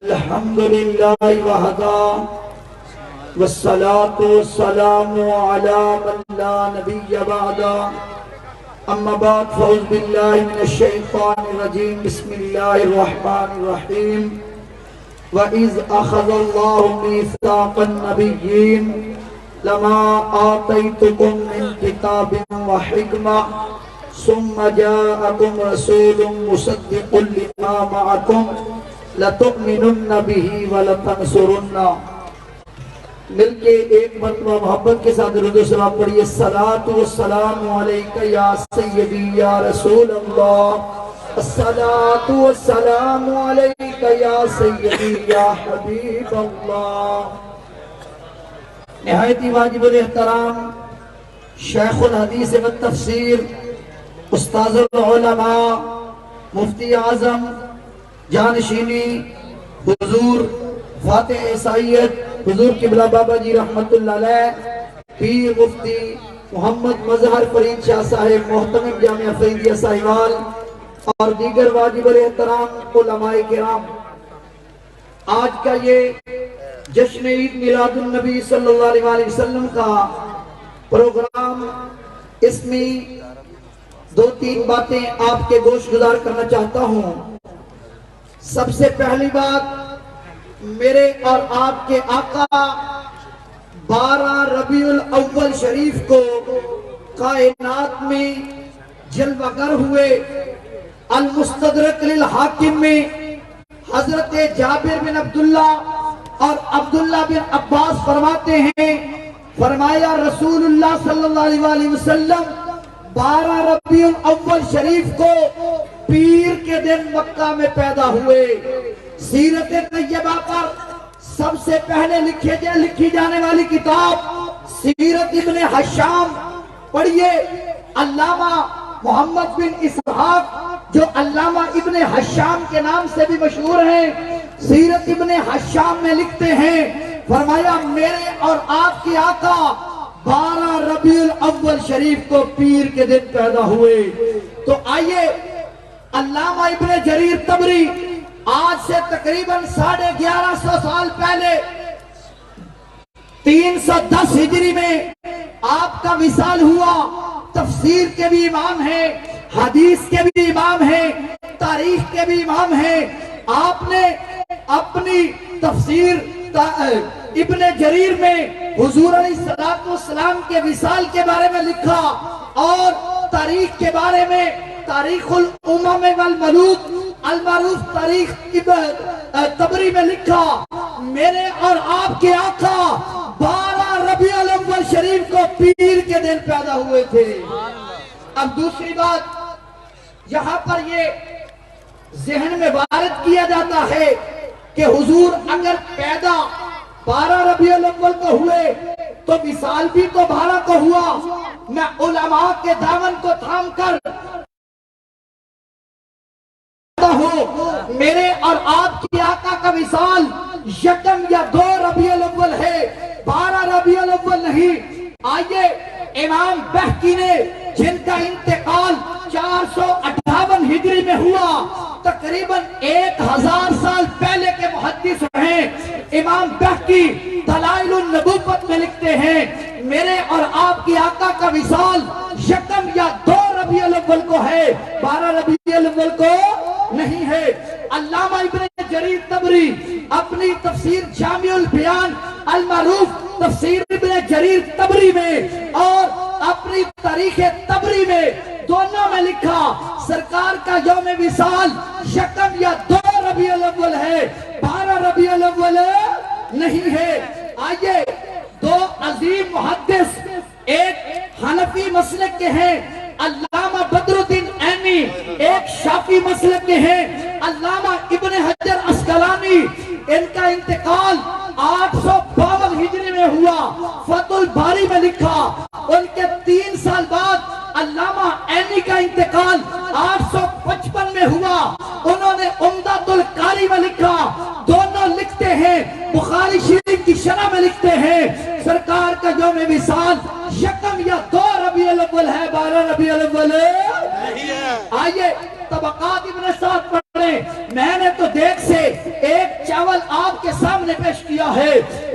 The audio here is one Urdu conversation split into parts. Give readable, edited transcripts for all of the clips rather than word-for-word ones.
الحمد لله وحده والصلاة والسلام على من لا نبي بعده أما بعد فأعوذ بالله من الشيطان الرجيم بسم الله الرحمن الرحيم وإذ أخذ الله ميثاق النبيين لما آتيتكم من كتاب وحكمة ثم جاءكم رسول مصدق لما معكم لَتُؤْمِنُنَّ بِهِ وَلَتَنْصُرُنَّ. مل کے ایک مرتبہ محبت کے ساتھ درود و سلام پڑھیے. الصلاۃ والسلام علیک یا سیدی یا رسول اللہ. الصلاۃ والسلام علیک یا سیدی یا حبیب اللہ. نہایت ہی واجب الاحترام شیخ الحدیث والتفسیر استاذ العلماء مفتی اعظم جانشینی حضور فاتح عیسائیت حضور قبلہ بابا جی رحمت اللہ علیہ پیر مفتی محمد مظہر فرید شاہ صاحب محتمم جامعہ فریدیہ ساہیوال اور دیگر واجب الاحترام علماء کرام، آج کا یہ جشن عید میلاد النبی صلی اللہ علیہ وسلم کا پروگرام، اس میں دو تین باتیں آپ کے گوش گزار کرنا چاہتا ہوں. سب سے پہلی بات، میرے اور آپ کے آقا 12 ربیع الاول شریف کو کائنات میں جلوہ گر ہوئے. المستدرک للحاکم میں حضرت جابر بن عبداللہ اور عبداللہ بن عباس فرماتے ہیں، فرمایا رسول اللہ صلی اللہ علیہ وسلم 12 ربیع الاول شریف کو پیر کے دن مکہ میں پیدا ہوئے. سیرت طیبہ پر سب سے پہلے لکھی جانے والی کتاب سیرت ابن حشام پڑھیے. علامہ محمد بن اسحاق جو علامہ ابن حشام کے نام سے بھی مشہور ہیں، سیرت ابن حشام میں لکھتے ہیں، فرمایا میرے اور آپ کی آقا 12 ربیع الاول شریف کو پیر کے دن پیدا ہوئے. تو آئیے علامہ ابن جریر طبری آج سے تقریباً 1150 سال پہلے 310 ہجری میں آپ کا وصال ہوا. تفسیر کے بھی امام ہیں، حدیث کے بھی امام ہیں، تاریخ کے بھی امام ہیں. آپ نے اپنی تفسیر ابن جریر میں حضور علیہ السلام کے وصال کے بارے میں لکھا، اور تاریخ کے بارے میں تاریخ الامم والملوک المعروف تاریخ طبری میں لکھا. میرے اور آپ کے آقا 12 ربیع الاول شریف کو پیر کے دن پیدا ہوئے تھے. اب دوسری بات، یہاں پر یہ ذہن میں وارد کیا جاتا ہے کہ حضور اگر پیدا 12 ربیع الاول کو ہوئے تو وصال بھی تو 12 کو ہوا. میں علماء کے دامن کو تھام کر میرے اور آپ کی آقا کا وصال یکم یا 2 ربیع الاول ہے، 12 ربیع الاول نہیں. آئیے امام بہقی نے، جن کا انتقال 458 ہجری میں ہوا، تقریباً 1000 سال پہلے کے محدث ہیں، امام بہقی دلائل النبوت میں لکھتے ہیں میرے اور آپ کی آقا کا وصال یکم یا 2 ربیع الاول کو ہے، 12 ربیع الاول کو نہیں ہے. علامہ ابن جریر طبری اپنی تفسیر جامع البیان المعروف تفسیر ابن جریر طبری میں اور اپنی تاریخ طبری میں دونوں میں لکھا سرکار کا یوم وصال یکم یا 2 ربیع الاول ہے، 12 ربیع الاول نہیں ہے. آئیے دو عظیم محدث، ایک حنفی مسلک کے ہیں علامہ بدر الدین عینی، ایک شافعی مسلک کے ہیں علامہ ابن حجر عسقلانی. ان کا انتقال 852 ہجری میں ہوا، فتح الباری میں لکھا. ان کے 3 سال بعد علامہ عینی کا انتقال 855 میں ہوا، انہوں نے عمدۃ القاری میں لکھا. دونوں لکھتے ہیں، بخاری شریف کی شرح میں لکھتے ہیں سرکار کا یوم وصال یکم یا 2 ربیع الاول ہے، 12 ربیع الاول نہیں ہے. آئیے طبقات ابن سعد پڑھیں. میں نے تو دیکھ سے ایک اول آپ کے سامنے پیش کیا ہے۔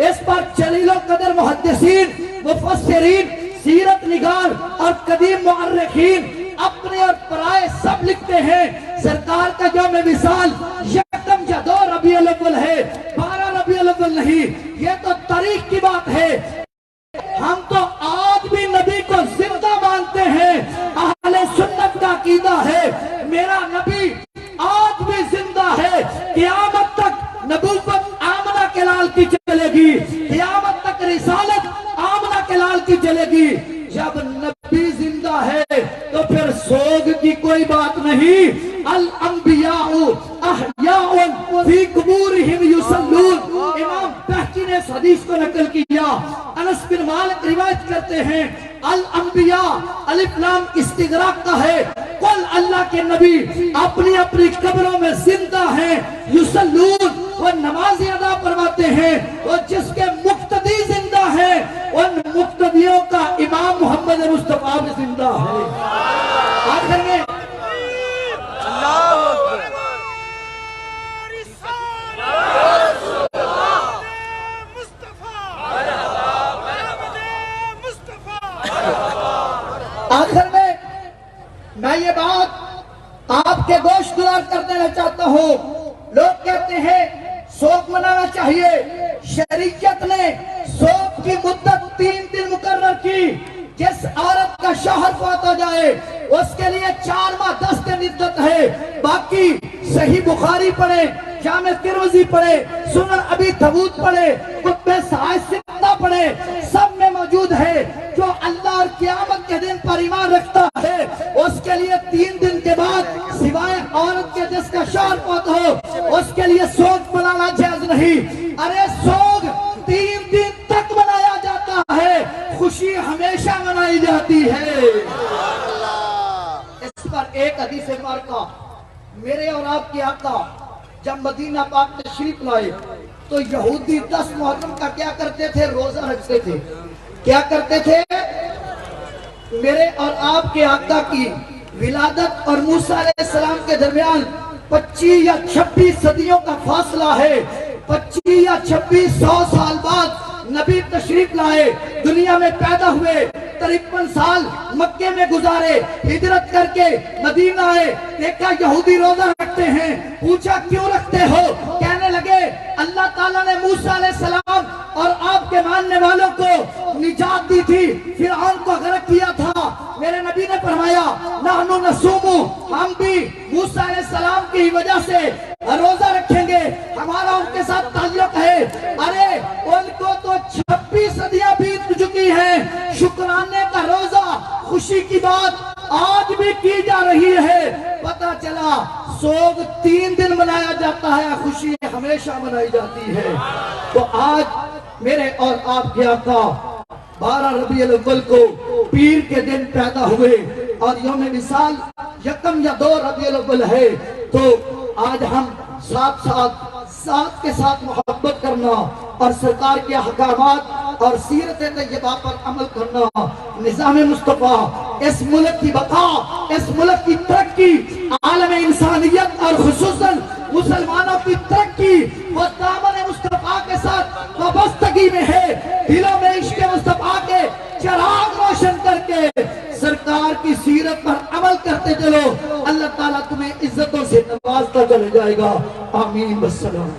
اس پر جلیل القدر محدثین، مفسرین، سیرت نگار اور قدیم مؤرخین اپنے اور پرائے سب لکھتے ہیں سرکار کا یوم وصال یکم یا دو ربیع الاول ہے، 12 ربیع الاول نہیں۔ یہ تو تاریخ کی بات ہے۔ ہم تو آج بھی نبی کو زندہ مانتے ہیں۔ اہل سنت کا عقیدہ ہے میرا نبی آج بھی زندہ ہے، قیامت تک نبوت آمنہ کے لال کی چلے گی، قیامت تک رسالت آمنہ کے لال کی چلے گی۔ جب نبی زندہ ہے تو پھر سوگ کی کوئی بات نہیں۔ الانبیاء احیاء فی قبورہم یصلون، امام بہقی نے اس حدیث کو نقل کیا۔ انس بن مالک روایت کرتے ہیں الانبیاء الف لام استغراق کا ہے، کل اللہ کے نبی اپنی اپنی قبروں میں زندہ ہیں، یصلون وہ نمازیں ادا فرماتے ہیں، اور جس کے مقتدی زندہ ہیں ان مقتدیوں کا امام محمد مصطفیٰ بھی زندہ ہے۔ آخر میں میں یہ بات آپ کے گوش گزار کر دینا چاہتا ہوں۔ لوگ کہتے ہیں سوگ منانا چاہیے، شریعت نے سوگ کی مدت 3 دن مقرر کی۔ جس عورت کا شوہر فوت ہو جائے اس کے لیے 4 ماہ 10 دن عدت ہے۔ باقی صحیح بخاری پڑھے، جامع ترمذی پڑھے، سنن ابی داؤد پڑھے، کتب صحاح ستہ پڑھے، سب میں موجود ہے۔ جو اللہ اور قیامت کے دن پر ایمان رکھتا ہے اس کے لیے 3 دن کے بعد سوائے عورت کے جس کا شوہر فوت ہو اس کے لیے سوگ منانا جائز نہیں۔ ارے سوگ 3 دن تک منایا جاتا ہے، خوشی ہمیشہ منائی جاتی ہے۔ اس پر ایک حدیث مبارکہ، میرے اور آپ کے آقا جب مدینہ پاک تشریف لائے تو یہودی 10 محرم کا کیا کرتے تھے؟ روزہ رکھتے تھے۔ کیا کرتے تھے؟ میرے اور آپ کے آقا کی ولادت اور موسیٰ علیہ السلام کے درمیان 25 یا 26 صدیوں کا فاصلہ ہے۔ 25 یا 26 100 سال بعد نبی تشریف لائے، دنیا میں پیدا ہوئے، 53 سال مکے میں گزارے، ہجرت کر کے مدینہ آئے، دیکھا یہودی روزہ رکھتے ہیں، پوچھا کیوں رکھتے ہو؟ کہنے لگے اللہ تعالیٰ نے موسیٰ علیہ السلام اور آپ کے ماننے والوں کو نجات دی تھی، فرعون کو غرق کیا تھا۔ میرے نبی نے فرمایا نحن نصوم، ہم بھی موسیٰ علیہ السلام کی وجہ سے روزہ رکھیں گے، ہمارا ان کے ساتھ تعلق ہے۔ ارے ان کو تو 26 صدیاں بیت چکی ہیں، شکرانے کا روزہ، خوشی کی بات آج بھی کی جا رہی ہے۔ پتہ چلا سوگ 3 دن منایا جاتا ہے، خوشی ہمیشہ منائی جاتی ہے۔ تو آج میرے اور آپ کے آقا 12 ربیع الاول کو پیر کے دن پیدا ہوئے اور یوم وصال یکم یا 2 ربیع الاول ہے، تو آج ہم ساتھ کے ساتھ محبت کرنا اور سرکار کے احکامات اور سیرت طیبہ پر عمل کرنا، نظام مصطفیٰ، اس ملک کی بقا، اس ملک کی ترقی، عالم انسانیت اور خصوصاً مسلمانوں کی ترقی وہ دامن مصطفیٰ کے ساتھ وابستگی میں ہے۔ دلوں میں عشق مصطفیٰ کے چراغ روشن کر کے سرکار کی سیرت پر عمل کرتے چلو، اللہ تعالیٰ تمہیں عزتوں سے نوازتا چلے جائے گا۔ آمین والسلام۔